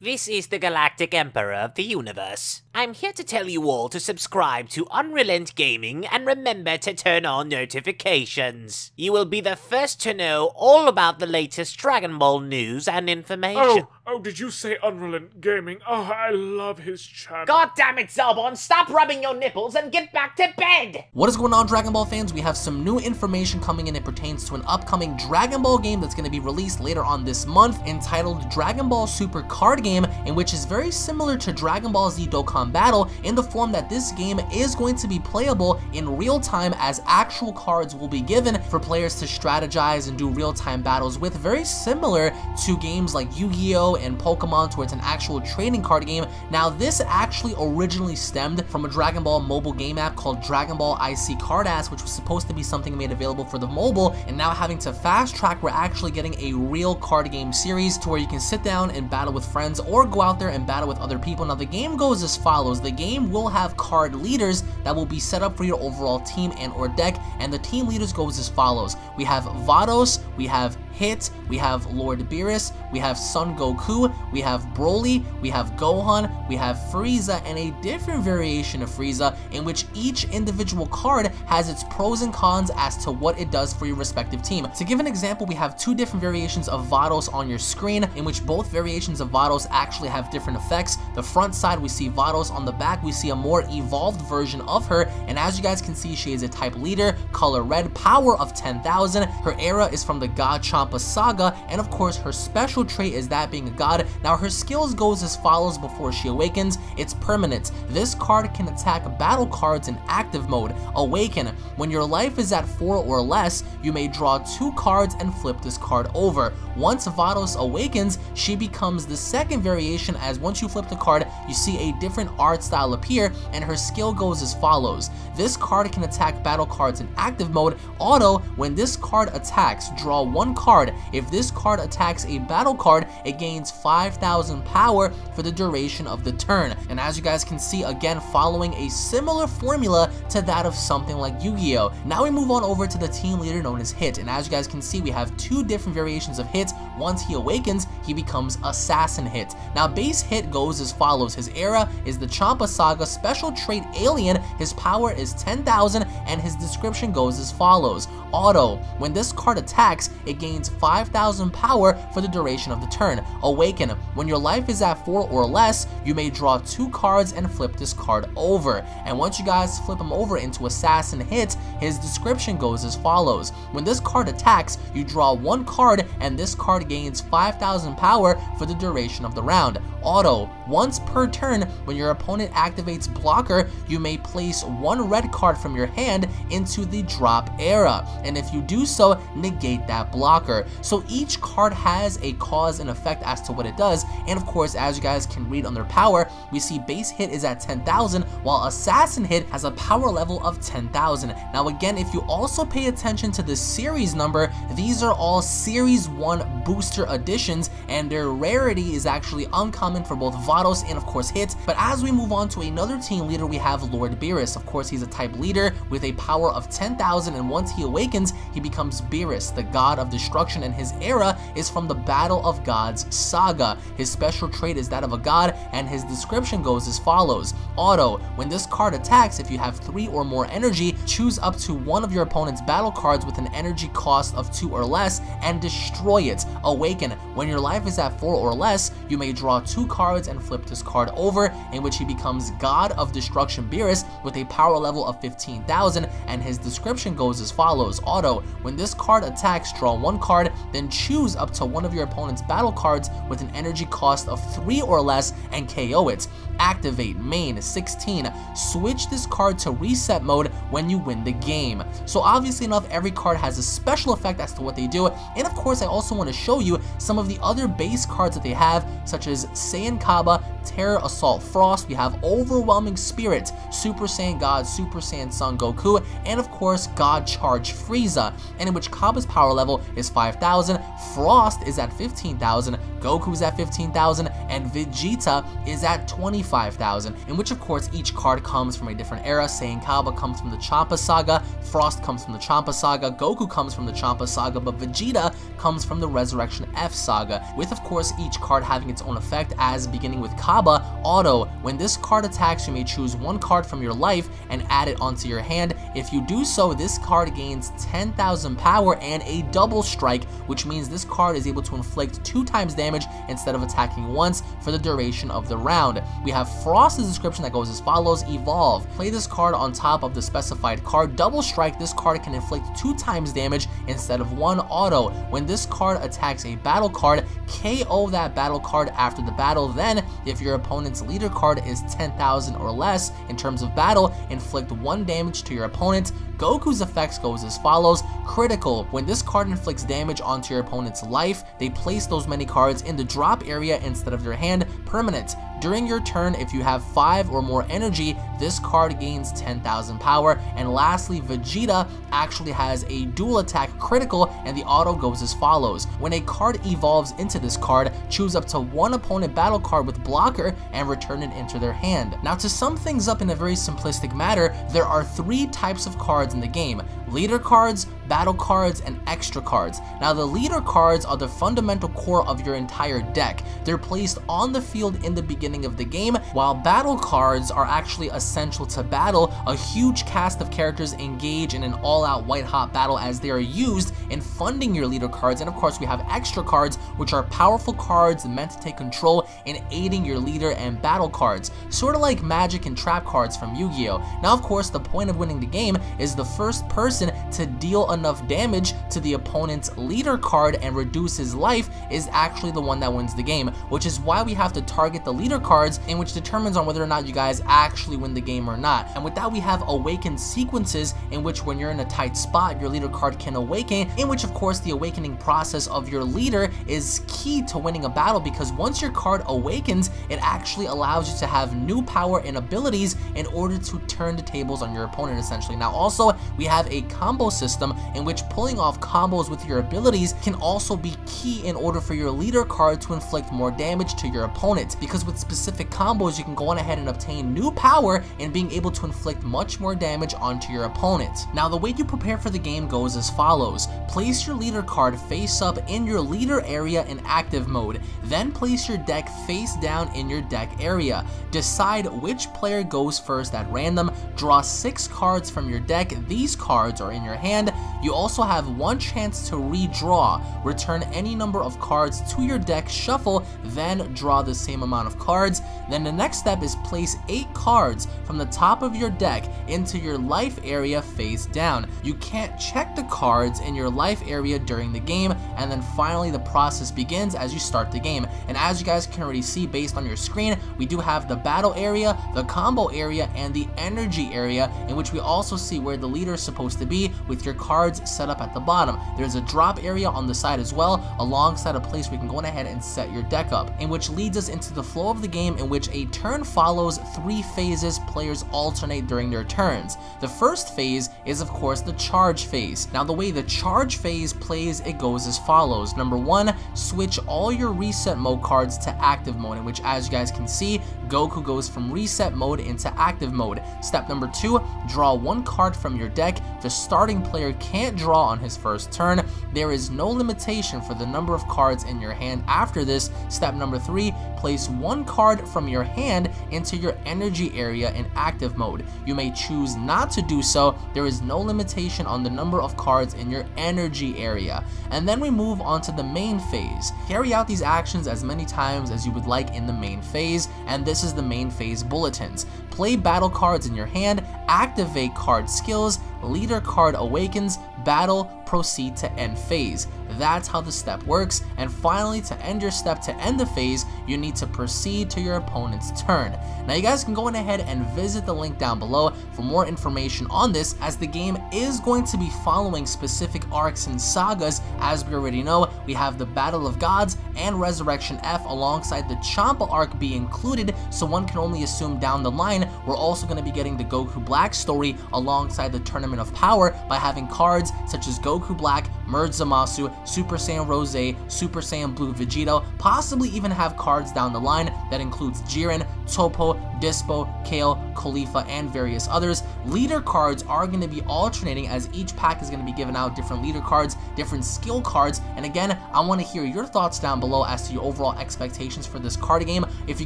This is the Galactic Emperor of the Universe. I'm here to tell you all to subscribe to UnrealEntGaming and remember to turn on notifications. You will be the first to know all about the latest Dragon Ball news and information. Oh, did you say UnrealEntGaming? Oh, I love his channel. God damn it, Zalbon, stop rubbing your nipples and get back to bed! What is going on, Dragon Ball fans? We have some new information coming in. It pertains to an upcoming Dragon Ball game that's going to be released later on this month, entitled Dragon Ball Super Card Game, in which is very similar to Dragon Ball Z Dokkan Battle in the form that this game is going to be playable in real time, as actual cards will be given for players to strategize and do real-time battles with, very similar to games like Yu-Gi-Oh! And Pokemon, where it's an actual trading card game. Now, this actually originally stemmed from a Dragon Ball mobile game app called Dragon Ball IC Card Ass, which was supposed to be something made available for the mobile, and now having to fast track, we're actually getting a real card game series to where you can sit down and battle with friends or go out there and battle with other people. Now, the game goes as follows. The game will have card leaders that will be set up for your overall team and or deck, and the team leaders goes as follows. We have Vados, we have Hit, we have Lord Beerus, we have Son Goku, we have Broly, we have Gohan, we have Frieza, and a different variation of Frieza in which each individual card has its pros and cons as to what it does for your respective team. To give an example, we have two different variations of Vados on your screen, in which both variations of Vados actually have different effects. The front side, we see Vados. On the back, we see a more evolved version of her, and as you guys can see, she is a type leader, color red, power of 10,000. Her era is from the God Champa saga, and of course her special trait is that being a god. Now, her skills goes as follows before she awakens. It's permanent. This card can attack battle cards in active mode. Awaken. When your life is at 4 or less, you may draw 2 cards and flip this card over. Once Vados awakens, she becomes the second variation, as once you flip the card, you see a different art style appear, and her skill goes as follows. This card can attack battle cards in active mode. Auto. When this card attacks, draw 1 card. If this card attacks a battle card, it gains 5,000 power for the duration of the turn. And as you guys can see, again, following a similar formula to that of something like Yu-Gi-Oh! Now we move on over to the team leader known as Hit, and as you guys can see, we have 2 different variations of Hit. Once he awakens, he becomes Assassin Hit. Now, base Hit goes as follows. His era is the Champa Saga, special trait Alien, his power is 10,000, and his description goes as follows. Auto. When this card attacks, it gains 5,000 power for the duration of the turn. Awaken. When your life is at 4 or less, you may draw 2 cards and flip this card over. And once you guys flip him over into Assassin Hit, his description goes as follows. When this card attacks, you draw 1 card, and this card gains 5,000 power for the duration of the round. Auto. Once per turn, when your opponent activates blocker, you may place 1 red card from your hand into the drop era, and if you do so, negate that blocker. So each card has a cause and effect as to what it does, and of course, as you guys can read on their power, we see base Hit is at 10,000, while Assassin Hit has a power level of 10,000. Now again, if you also pay attention to the series number, these are all Series 1 booster editions, and their rarity is actually uncommon for both Vados and of course Hit. But as we move on to another team leader, we have Lord Beerus. Of course, he's a type leader with a power of 10,000, and once he awakens, he becomes Beerus, the god of destruction, and his era is from the Battle of Gods saga. His special trait is that of a god, and his description goes as follows. Auto. When this card attacks, if you have 3 or more energy, choose up to 1 of your opponent's battle cards with an energy cost of 2 or less and destroy it. Awaken. When your life is at 4 or less, you may draw 2 cards and flip this card over, in which he becomes God of Destruction Beerus with a power level of 15,000, and his description goes as follows. Auto. When this card attacks, draw 1 card, then choose up to 1 of your opponent's battle cards with an energy cost of 3 or less and KO it. Activate. Main. 16. Switch this card to reset mode when you win the game. So obviously enough, every card has a special effect as to what they do, and of course I also want to show you some of the other base cards that they have, such as Saiyan Kaba, Terror Assault Frost, we have Overwhelming Spirit, Super Saiyan God, Super Saiyan Son Goku, and of course God Charge Frieza, and in which Cabba's power level is 5,000, Frost is at 15,000, Goku's at 15,000, and Vegeta is at 25,000, in which of course each card comes from a different era. Saiyan Cabba comes from the Champa Saga, Frost comes from the Champa Saga, Goku comes from the Champa Saga, but Vegeta comes from the Resurrection F Saga, with of course each card having its own effect, as beginning with Cabba, Auto. When this card attacks, you may choose one card from your life and add it onto your hand. If you do so, this card gains 10,000 power and a double strike, which means this card is able to inflict 2 times damage instead of attacking once for the duration of the round. We have Frost's description that goes as follows: Evolve. Play this card on top of the specified card. Double strike, this card can inflict 2 times damage instead of 1. Auto. When this card attacks a battle card, KO that battle card after the battle. Then, if your opponent's leader card is 10,000 or less in terms of battle, inflict 1 damage to your opponent. Goku's effects goes as follows: Critical. When this card inflicts damage onto your opponent's life, they place those many cards in the drop area instead of your hand. Permanent. During your turn, if you have 5 or more energy, this card gains 10,000 power. And lastly, Vegeta actually has a dual attack critical, and the auto goes as follows: when a card evolves into this card, choose up to 1 opponent battle card with blocker and return it into their hand. Now, to sum things up in a very simplistic manner, there are 3 types of cards in the game: leader cards, battle cards, and extra cards. Now, the leader cards are the fundamental core of your entire deck. They're placed on the field in the beginning of the game, while battle cards are actually essential to battle. A huge cast of characters engage in an all-out white-hot battle as they are used in funding your leader cards. And of course, we have extra cards, which are powerful cards meant to take control in aiding your leader and battle cards, sort of like magic and trap cards from Yu-Gi-Oh! Now, of course, the point of winning the game is the first person to deal enough damage to the opponent's leader card and reduce his life is actually the one that wins the game, which is why we have to target the leader cards, in which determines on whether or not you guys actually win the game or not. And with that, we have awaken sequences, in which when you're in a tight spot, your leader card can awaken, in which of course the awakening process of your leader is key to winning a battle, because once your card awakens, it actually allows you to have new power and abilities in order to turn the tables on your opponent, essentially. Now, also, we have a combo system in which pulling off combos with your abilities can also be key in order for your leader card to inflict more damage to your opponent, because with specific combos, you can go on ahead and obtain new power and being able to inflict much more damage onto your opponent. Now, the way you prepare for the game goes as follows: place your leader card face up in your leader area in active mode, then place your deck face down in your deck area. Decide which player goes first at random. Draw 6 cards from your deck. These cards are in your hand. You also have 1 chance to redraw. Return any number of cards to your deck, shuffle, then draw the same amount of cards. Then the next step is place 8 cards from the top of your deck into your life area face down. You can't check the cards in your life area during the game. And then finally, the process begins as you start the game. And as you guys can already see based on your screen, we do have the battle area, the combo area, and the energy area, in which we also see where the leader is supposed to be with your cards set up at the bottom. There's a drop area on the side as well, alongside a place where you can go ahead and set your deck up, in which leads us into the flow of the game, in which a turn follows 3 phases. Players alternate during their turns. The first phase is of course the charge phase. Now, the way the charge phase plays, it goes as follows: number 1, switch all your reset mode cards to active mode, in which, as you guys can see, Goku goes from reset mode into active mode. Step number 2, draw 1 card from your deck. The starting player can't draw on his first turn. There is no limitation for the number of cards in your hand after this. Step number 3, place 1 card from your hand into your energy area in active mode. You may choose not to do so. There is no limitation on the number of cards in your energy area. And then we move on to the main phase. Carry out these actions as many times as you would like in the main phase, and this is the main phase bulletins. Play battle cards in your hand, activate card skills, leader card awakens, battle, proceed to end phase. That's how the step works. And finally, to end your step, to end the phase, you need to proceed to your opponent's turn. Now, you guys can go ahead and visit the link down below for more information on this, as the game is going to be following specific arcs and sagas. As we already know, we have the Battle of Gods and Resurrection F alongside the Champa arc be included, so one can only assume down the line we're also going to be getting the Goku Black story alongside the Tournament of Power by having cards such as Goku Black, Merge Zamasu, Super Saiyan Rose, Super Saiyan Blue Vegito, possibly even have cards down the line that includes Jiren, Topo, Dispo, Kale, Khalifa, and various others. Leader cards are going to be alternating, as each pack is going to be giving out different leader cards, different skill cards, and again, I want to hear your thoughts down below as to your overall expectations for this card game. If you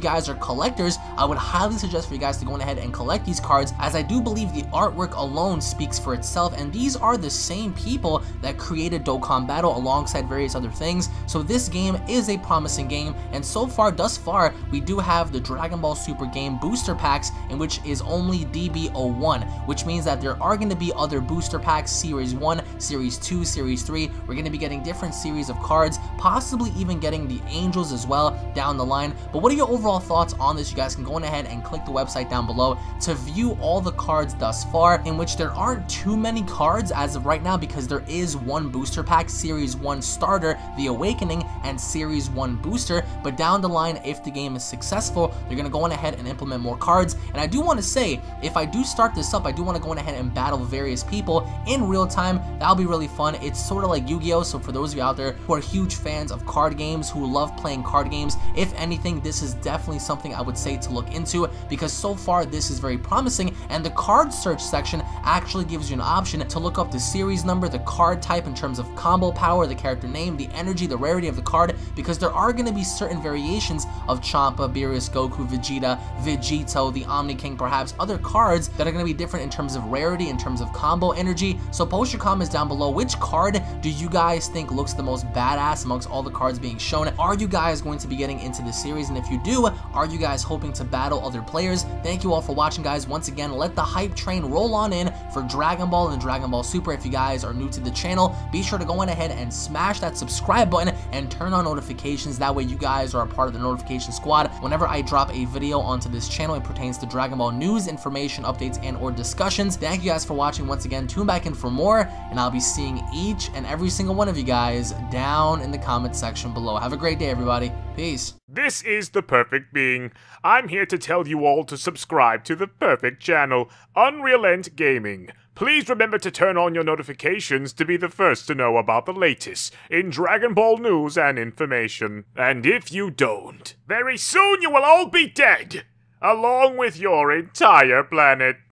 guys are collectors, I would highly suggest for you guys to go ahead and collect these cards, as I do believe the artwork alone speaks for itself, and these are the same people that created Dokkan Battle alongside various other things, so this game is a promising game, and so far, thus far, we do have the Dragon Ball Super game booster packs, in which is only DB01, which means that there are going to be other booster packs, Series 1, Series 2, Series 3, we're going to be getting different series of cards, possibly even getting the Angels as well down the line. But what are your overall thoughts on this? You guys can go ahead and click the website down below to view all the cards thus far, in which there aren't too many cards as of right now, because there is one booster pack, Series 1 Starter, The Awakening, and Series 1 Booster, but down the line, if the game is successful, they're going to go ahead and implement more cards. And I do want to say, if I do start this up, I do want to go ahead and battle various people in real time. That'll be really fun. It's sort of like Yu-Gi-Oh! So for those of you out there who are huge fans of card games, who love playing card games, if anything, this is definitely something I would say to look into, because so far this is very promising, and the card search section actually gives you an option to look up the series number, the card type in terms of combo power, the character name, the energy, the rarity of the card, because there are going to be certain variations of Champa, Beerus, Goku, Vegeta, Vegito, the Omni King, perhaps other cards that are going to be different in terms of rarity, in terms of combo energy. So post your comments down below. Which card do you guys think looks the most badass amongst all the cards being shown? Are you guys going to be getting into this series? And if you do, are you guys hoping to battle other players? Thank you all for watching, guys. Once again, let the hype train roll on in for Dragon Ball and Dragon Ball Super. If you guys are new to the channel, be sure to go ahead and smash that subscribe button and turn on notifications. That way you guys are a part of the notification squad whenever I drop a video onto this channel. It pertains to Dragon Ball news, information, updates, and or discussions. Thank you guys for watching. Once again, tune back in for more, and I'll be seeing each and every single one of you guys down in the comment section below. Have a great day, everybody. Peace. This is the Perfect Being. I'm here to tell you all to subscribe to the perfect channel, UnrealEntGaming. Please remember to turn on your notifications to be the first to know about the latest in Dragon Ball news and information. And if you don't, very soon you will all be dead, along with your entire planet.